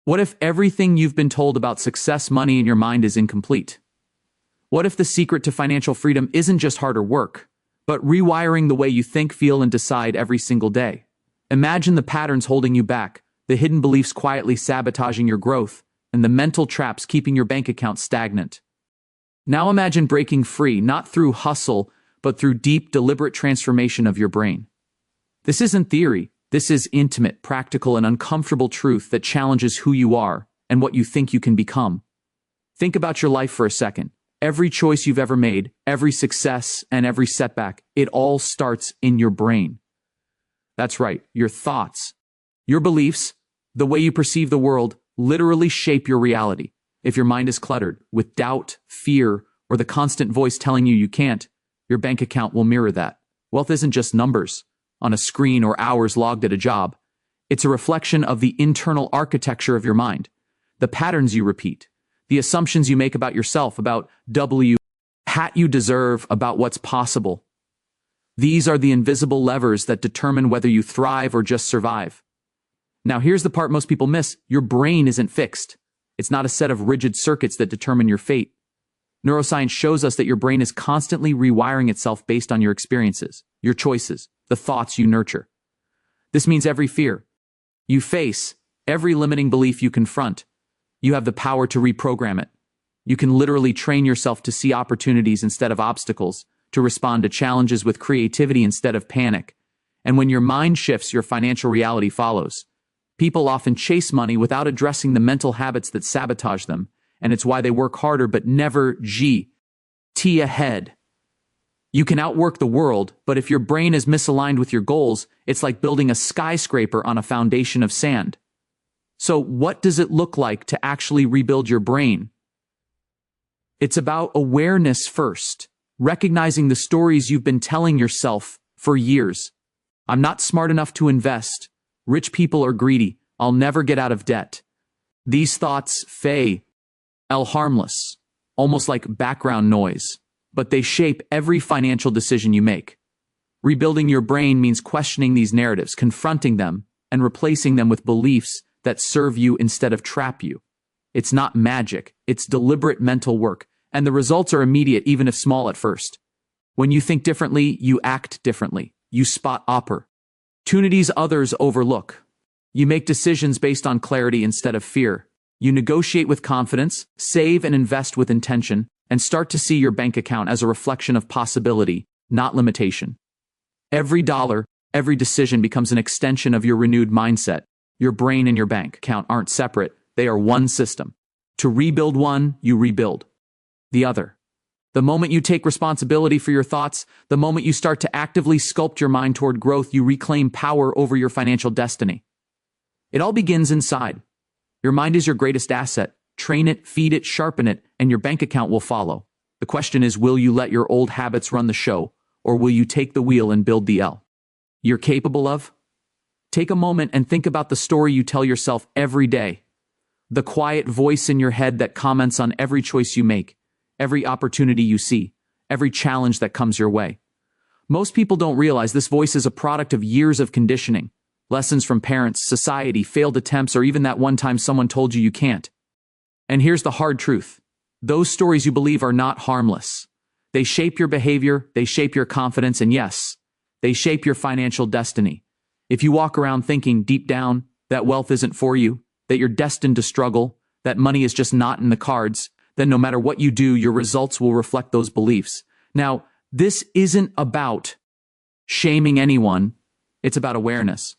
What if everything you've been told about success, money, and your mind is incomplete? What if the secret to financial freedom isn't just harder work, but rewiring the way you think, feel, and decide every single day? Imagine the patterns holding you back, the hidden beliefs quietly sabotaging your growth, and the mental traps keeping your bank account stagnant. Now imagine breaking free, not through hustle, but through deep, deliberate transformation of your brain. This isn't theory. This is intimate, practical, and uncomfortable truth that challenges who you are and what you think you can become. Think about your life for a second. Every choice you've ever made, every success, and every setback, it all starts in your brain. That's right, your thoughts. Your beliefs, the way you perceive the world, literally shape your reality. If your mind is cluttered with doubt, fear, or the constant voice telling you can't, your bank account will mirror that. Wealth isn't just numbers on a screen or hours logged at a job. It's a reflection of the internal architecture of your mind, the patterns you repeat, the assumptions you make about yourself, about hat you deserve, about what's possible. These are the invisible levers that determine whether you thrive or just survive. Now here's the part most people miss. Your brain isn't fixed. It's not a set of rigid circuits that determine your fate. Neuroscience shows us that your brain is constantly rewiring itself based on your experiences, your choices, the thoughts you nurture. This means every fear you face, every limiting belief you confront, you have the power to reprogram it. You can literally train yourself to see opportunities instead of obstacles, to respond to challenges with creativity instead of panic. And when your mind shifts, your financial reality follows. People often chase money without addressing the mental habits that sabotage them, and it's why they work harder but never ahead. You can outwork the world, but if your brain is misaligned with your goals, it's like building a skyscraper on a foundation of sand. So what does it look like to actually rebuild your brain? It's about awareness first, recognizing the stories you've been telling yourself for years. I'm not smart enough to invest. Rich people are greedy. I'll never get out of debt. These thoughts harmless, almost like background noise, but they shape every financial decision you make. Rebuilding your brain means questioning these narratives, confronting them, and replacing them with beliefs that serve you instead of trap you. It's not magic, it's deliberate mental work, and the results are immediate even if small at first. When you think differently, you act differently. You spot opportunities others overlook. You make decisions based on clarity instead of fear. You negotiate with confidence, save and invest with intention, and start to see your bank account as a reflection of possibility, not limitation. Every dollar, every decision becomes an extension of your renewed mindset. Your brain and your bank account aren't separate, they are one system. To rebuild one, you rebuild the other. The moment you take responsibility for your thoughts, the moment you start to actively sculpt your mind toward growth, you reclaim power over your financial destiny. It all begins inside. Your mind is your greatest asset. Train it, feed it, sharpen it, and your bank account will follow. The question is, will you let your old habits run the show, or will you take the wheel and build the L you're capable of? Take a moment and think about the story you tell yourself every day. The quiet voice in your head that comments on every choice you make, every opportunity you see, every challenge that comes your way. Most people don't realize this voice is a product of years of conditioning, lessons from parents, society, failed attempts, or even that one time someone told you can't. And here's the hard truth. Those stories you believe are not harmless. They shape your behavior, they shape your confidence, and yes, they shape your financial destiny. If you walk around thinking deep down that wealth isn't for you, that you're destined to struggle, that money is just not in the cards, then no matter what you do, your results will reflect those beliefs. Now, this isn't about shaming anyone, it's about awareness.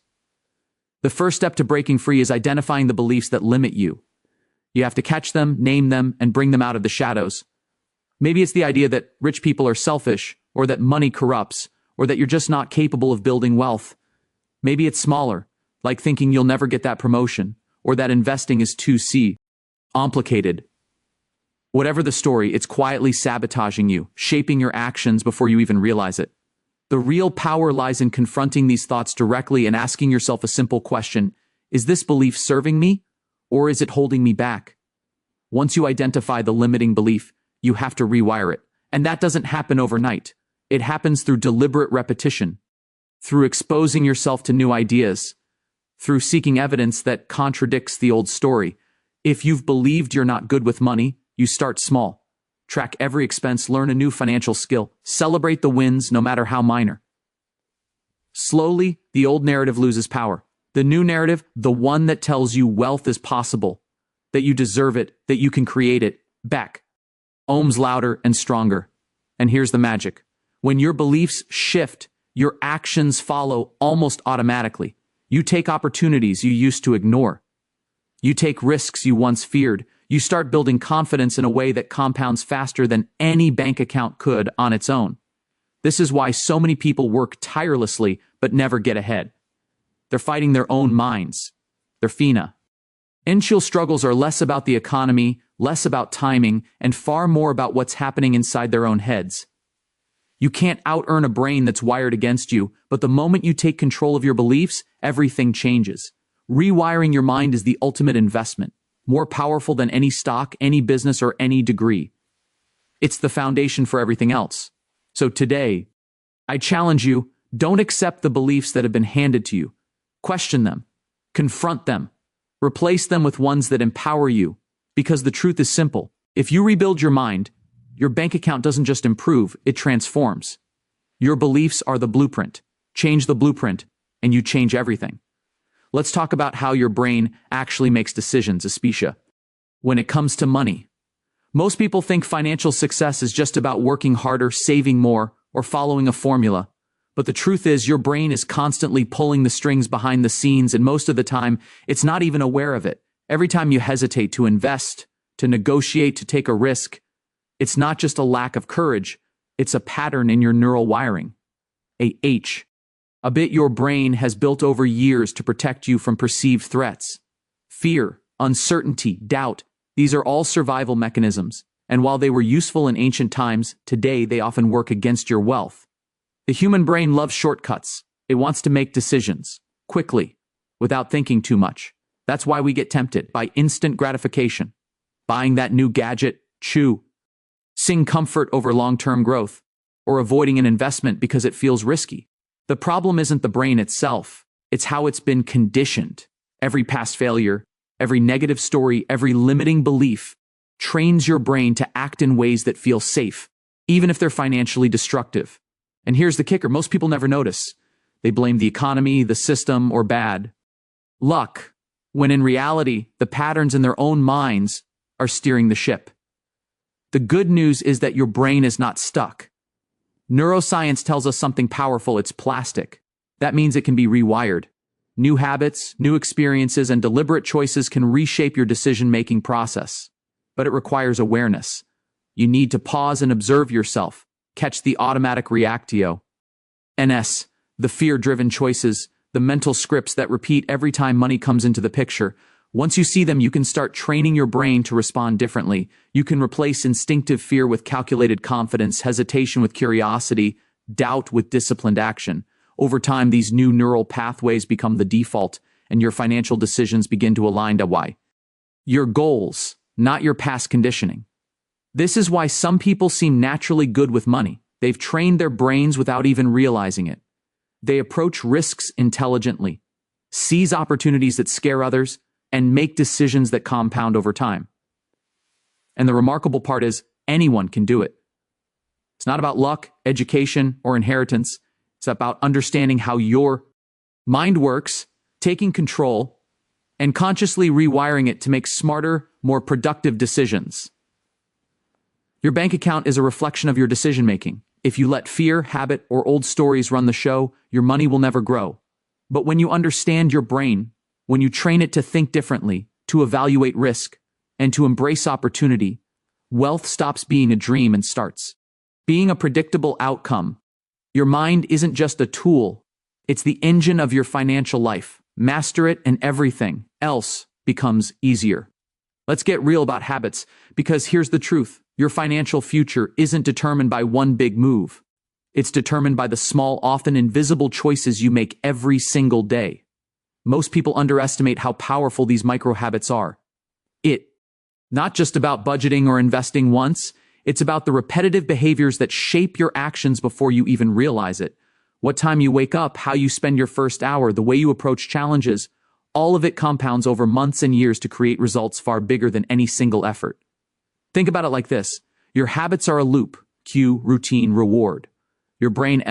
The first step to breaking free is identifying the beliefs that limit you. You have to catch them, name them, and bring them out of the shadows. Maybe it's the idea that rich people are selfish, or that money corrupts, or that you're just not capable of building wealth. Maybe it's smaller, like thinking you'll never get that promotion, or that investing is too complicated. Whatever the story, it's quietly sabotaging you, shaping your actions before you even realize it. The real power lies in confronting these thoughts directly and asking yourself a simple question: is this belief serving me, or is it holding me back? Once you identify the limiting belief, you have to rewire it. And that doesn't happen overnight. It happens through deliberate repetition, through exposing yourself to new ideas, through seeking evidence that contradicts the old story. If you've believed you're not good with money, you start small. Track every expense, learn a new financial skill, celebrate the wins no matter how minor. Slowly, the old narrative loses power. The new narrative, the one that tells you wealth is possible, that you deserve it, that you can create it, back. Ohms louder and stronger. And here's the magic. When your beliefs shift, your actions follow almost automatically. You take opportunities you used to ignore. You take risks you once feared. You start building confidence in a way that compounds faster than any bank account could on its own. This is why so many people work tirelessly but never get ahead. They're fighting their own minds. They're FINA. Initial struggles are less about the economy, less about timing, and far more about what's happening inside their own heads. You can't out-earn a brain that's wired against you, but the moment you take control of your beliefs, everything changes. Rewiring your mind is the ultimate investment, more powerful than any stock, any business, or any degree. It's the foundation for everything else. So today, I challenge you, don't accept the beliefs that have been handed to you. Question them. Confront them. Replace them with ones that empower you. Because the truth is simple. If you rebuild your mind, your bank account doesn't just improve, it transforms. Your beliefs are the blueprint. Change the blueprint, and you change everything. Let's talk about how your brain actually makes decisions, Aspecia. When it comes to money, most people think financial success is just about working harder, saving more, or following a formula. But the truth is, your brain is constantly pulling the strings behind the scenes, and most of the time, it's not even aware of it. Every time you hesitate to invest, to negotiate, to take a risk, it's not just a lack of courage, it's a pattern in your neural wiring. A bit your brain has built over years to protect you from perceived threats. Fear, uncertainty, doubt, these are all survival mechanisms, and while they were useful in ancient times, today they often work against your wealth. The human brain loves shortcuts. It wants to make decisions, quickly, without thinking too much. That's why we get tempted by instant gratification. Buying that new gadget, choosing comfort over long-term growth, or avoiding an investment because it feels risky. The problem isn't the brain itself, it's how it's been conditioned. Every past failure, every negative story, every limiting belief trains your brain to act in ways that feel safe, even if they're financially destructive. And here's the kicker, most people never notice. They blame the economy, the system, or bad luck, when in reality, the patterns in their own minds are steering the ship. The good news is that your brain is not stuck. Neuroscience tells us something powerful, it's plastic. That means it can be rewired. New habits, new experiences, and deliberate choices can reshape your decision-making process. But it requires awareness. You need to pause and observe yourself. Catch the automatic reactio. The fear-driven choices, the mental scripts that repeat every time money comes into the picture. Once you see them, you can start training your brain to respond differently. You can replace instinctive fear with calculated confidence, hesitation with curiosity, doubt with disciplined action. Over time, these new neural pathways become the default, and your financial decisions begin to align to why. Your goals, not your past conditioning. This is why some people seem naturally good with money. They've trained their brains without even realizing it. They approach risks intelligently, seize opportunities that scare others, and make decisions that compound over time. And the remarkable part is, anyone can do it. It's not about luck, education, or inheritance. It's about understanding how your mind works, taking control, and consciously rewiring it to make smarter, more productive decisions. Your bank account is a reflection of your decision-making. If you let fear, habit, or old stories run the show, your money will never grow. But when you understand your brain, when you train it to think differently, to evaluate risk, and to embrace opportunity, wealth stops being a dream and starts being a predictable outcome. Your mind isn't just a tool, it's the engine of your financial life. Master it and everything else becomes easier. Let's get real about habits, because here's the truth. Your financial future isn't determined by one big move. It's determined by the small, often invisible choices you make every single day. Most people underestimate how powerful these micro habits are. It's not just about budgeting or investing once, it's about the repetitive behaviors that shape your actions before you even realize it. What time you wake up, how you spend your first hour, the way you approach challenges, All of it compounds over months and years to create results far bigger than any single effort. Think about it like this. Your habits are a loop, cue, routine, reward. Your brain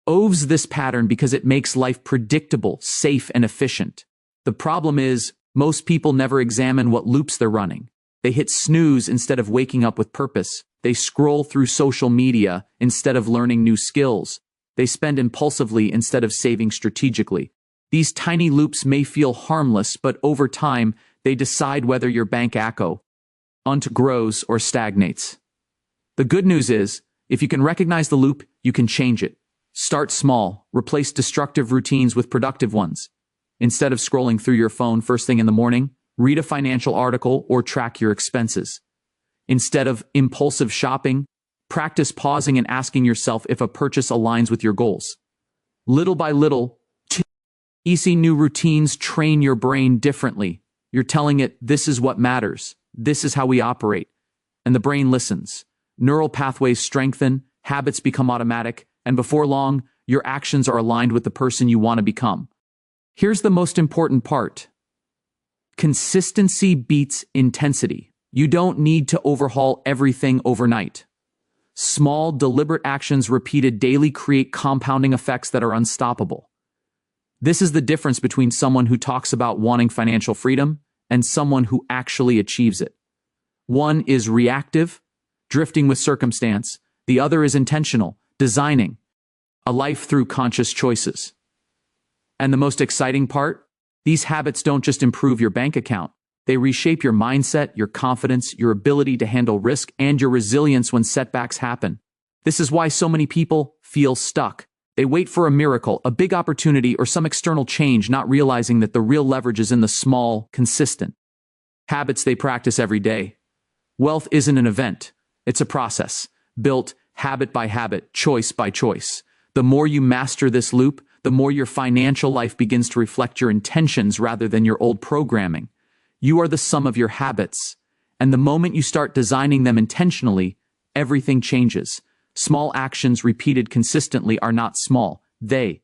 oves this pattern because it makes life predictable, safe, and efficient. The problem is, most people never examine what loops they're running. They hit snooze instead of waking up with purpose. They scroll through social media instead of learning new skills. They spend impulsively instead of saving strategically. These tiny loops may feel harmless, but over time, they decide whether your bank account grows or stagnates. The good news is, if you can recognize the loop, you can change it. Start small, replace destructive routines with productive ones. Instead of scrolling through your phone first thing in the morning, read a financial article or track your expenses. Instead of impulsive shopping, practice pausing and asking yourself if a purchase aligns with your goals. Little by little, easy new routines train your brain differently. You're telling it, this is what matters. This is how we operate. And the brain listens. Neural pathways strengthen, habits become automatic, and before long, your actions are aligned with the person you want to become. Here's the most important part. Consistency beats intensity. You don't need to overhaul everything overnight. Small, deliberate actions repeated daily create compounding effects that are unstoppable. This is the difference between someone who talks about wanting financial freedom and someone who actually achieves it. One is reactive, drifting with circumstance. The other is intentional, designing a life through conscious choices. And the most exciting part? These habits don't just improve your bank account. They reshape your mindset, your confidence, your ability to handle risk, and your resilience when setbacks happen. This is why so many people feel stuck. They wait for a miracle, a big opportunity, or some external change, not realizing that the real leverage is in the small, consistent habits they practice every day. Wealth isn't an event. It's a process, built habit by habit, choice by choice. The more you master this loop, the more your financial life begins to reflect your intentions rather than your old programming. You are the sum of your habits, and the moment you start designing them intentionally, everything changes. Small actions repeated consistently are not small. They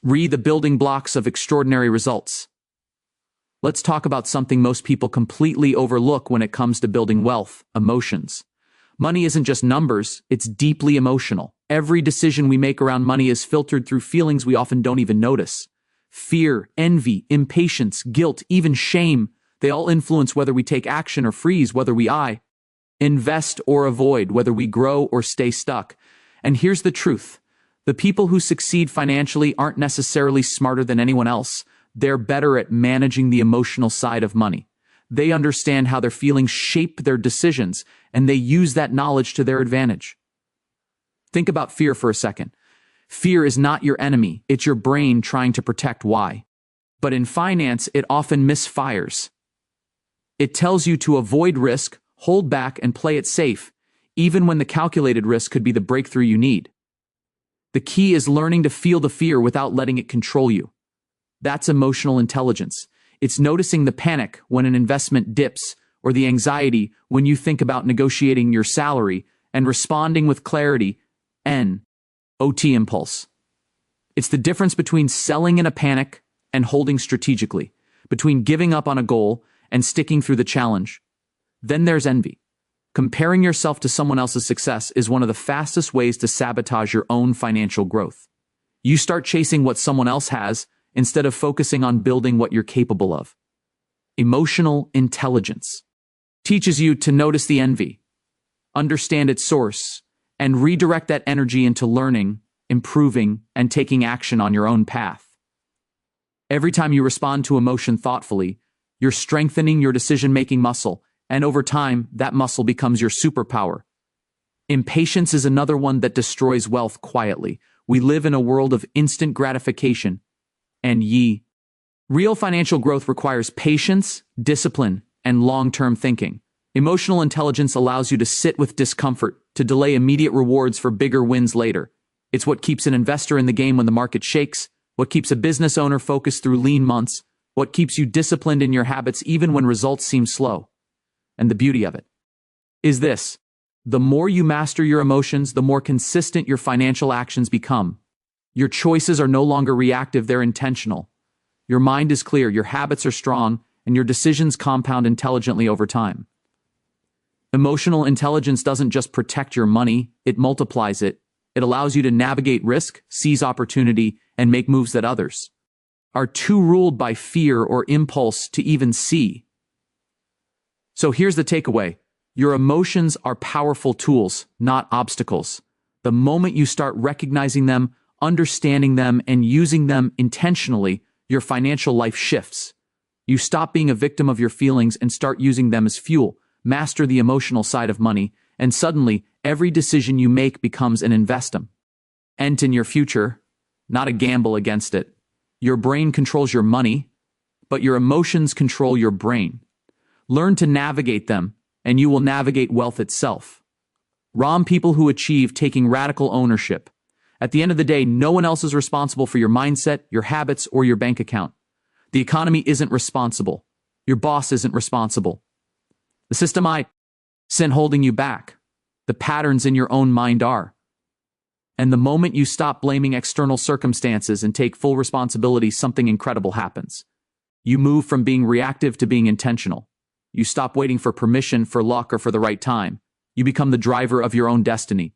are the building blocks of extraordinary results. Let's talk about something most people completely overlook when it comes to building wealth: emotions. Money isn't just numbers, it's deeply emotional. Every decision we make around money is filtered through feelings we often don't even notice. Fear, envy, impatience, guilt, even shame, they all influence whether we take action or freeze, whether we invest or avoid, whether we grow or stay stuck. And here's the truth. The people who succeed financially aren't necessarily smarter than anyone else. They're better at managing the emotional side of money. They understand how their feelings shape their decisions, and they use that knowledge to their advantage. Think about fear for a second. Fear is not your enemy. It's your brain trying to protect why. But in finance, it often misfires. It tells you to avoid risk, hold back, and play it safe, even when the calculated risk could be the breakthrough you need. The key is learning to feel the fear without letting it control you. That's emotional intelligence. It's noticing the panic when an investment dips, or the anxiety when you think about negotiating your salary, and responding with clarity, impulse. It's the difference between selling in a panic and holding strategically, between giving up on a goal and sticking through the challenge. Then there's envy. Comparing yourself to someone else's success is one of the fastest ways to sabotage your own financial growth. You start chasing what someone else has instead of focusing on building what you're capable of. Emotional intelligence teaches you to notice the envy, understand its source, and redirect that energy into learning, improving, and taking action on your own path. Every time you respond to emotion thoughtfully, you're strengthening your decision-making muscle, and over time, that muscle becomes your superpower. Impatience is another one that destroys wealth quietly. We live in a world of instant gratification, and real financial growth requires patience, discipline, and long-term thinking. Emotional intelligence allows you to sit with discomfort, to delay immediate rewards for bigger wins later. It's what keeps an investor in the game when the market shakes, what keeps a business owner focused through lean months, what keeps you disciplined in your habits even when results seem slow. And the beauty of it is this: the more you master your emotions, the more consistent your financial actions become. Your choices are no longer reactive, they're intentional. Your mind is clear, your habits are strong, and your decisions compound intelligently over time. Emotional intelligence doesn't just protect your money, it multiplies it. It allows you to navigate risk, seize opportunity, and make moves that others are too ruled by fear or impulse to even see. So here's the takeaway. Your emotions are powerful tools, not obstacles. The moment you start recognizing them, understanding them, and using them intentionally, your financial life shifts. You stop being a victim of your feelings and start using them as fuel. Master the emotional side of money, and suddenly, every decision you make becomes an investment in your future, not a gamble against it. Your brain controls your money, but your emotions control your brain. Learn to navigate them, and you will navigate wealth itself. People who achieve taking radical ownership. At the end of the day, no one else is responsible for your mindset, your habits, or your bank account. The economy isn't responsible. Your boss isn't responsible. The system isn't holding you back. The patterns in your own mind are. And the moment you stop blaming external circumstances and take full responsibility, something incredible happens. You move from being reactive to being intentional. You stop waiting for permission, for luck, or for the right time. You become the driver of your own destiny.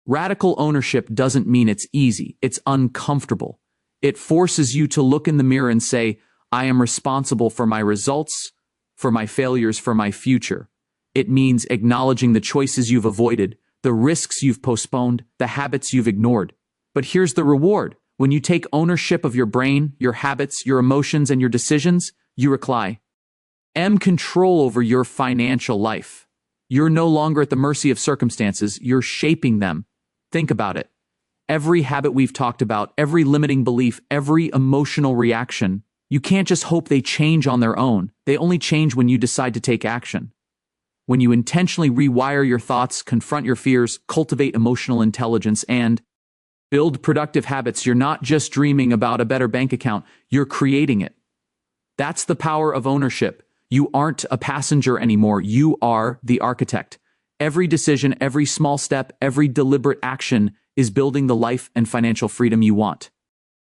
Radical ownership doesn't mean it's easy. It's uncomfortable. It forces you to look in the mirror and say, I am responsible for my results, for my failures, for my future. It means acknowledging the choices you've avoided, the risks you've postponed, the habits you've ignored. But here's the reward. When you take ownership of your brain, your habits, your emotions, and your decisions, you reclaim control over your financial life. You're no longer at the mercy of circumstances, you're shaping them. Think about it. Every habit we've talked about, every limiting belief, every emotional reaction, you can't just hope they change on their own. They only change when you decide to take action. When you intentionally rewire your thoughts, confront your fears, cultivate emotional intelligence, and build productive habits, you're not just dreaming about a better bank account, you're creating it. That's the power of ownership. You aren't a passenger anymore, you are the architect. Every decision, every small step, every deliberate action is building the life and financial freedom you want.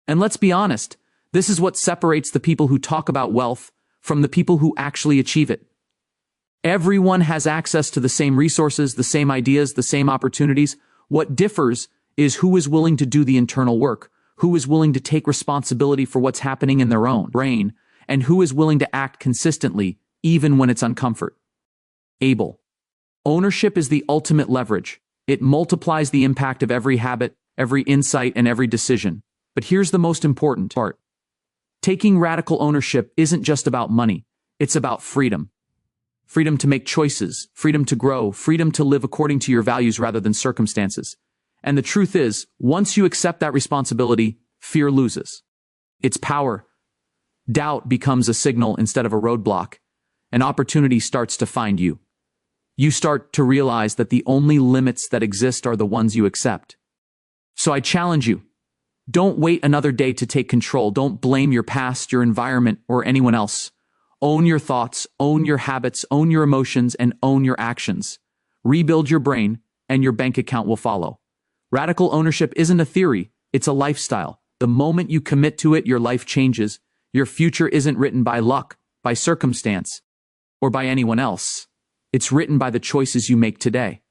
And let's be honest, this is what separates the people who talk about wealth from the people who actually achieve it. Everyone has access to the same resources, the same ideas, the same opportunities. What differs is who is willing to do the internal work, who is willing to take responsibility for what's happening in their own brain, and who is willing to act consistently, even when it's uncomfort. Ownership is the ultimate leverage. It multiplies the impact of every habit, every insight, and every decision. But here's the most important part. Taking radical ownership isn't just about money. It's about freedom. Freedom to make choices, freedom to grow, freedom to live according to your values rather than circumstances. And the truth is, once you accept that responsibility, fear loses its power. Doubt becomes a signal instead of a roadblock, and opportunity starts to find you. You start to realize that the only limits that exist are the ones you accept. So I challenge you, don't wait another day to take control. Don't blame your past, your environment, or anyone else. Own your thoughts, own your habits, own your emotions, and own your actions. Rebuild your brain, and your bank account will follow. Radical ownership isn't a theory, it's a lifestyle. The moment you commit to it, your life changes. Your future isn't written by luck, by circumstance, or by anyone else. It's written by the choices you make today.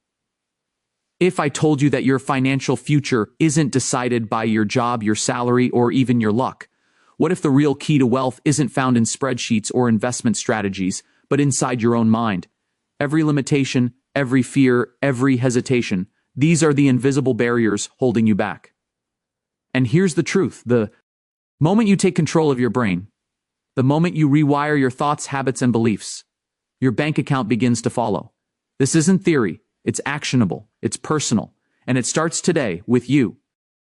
If I told you that your financial future isn't decided by your job, your salary, or even your luck, what if the real key to wealth isn't found in spreadsheets or investment strategies, but inside your own mind? Every limitation, every fear, every hesitation, these are the invisible barriers holding you back. And here's the truth. The moment you take control of your brain, the moment you rewire your thoughts, habits, and beliefs, your bank account begins to follow. This isn't theory. It's actionable. It's personal. And it starts today with you.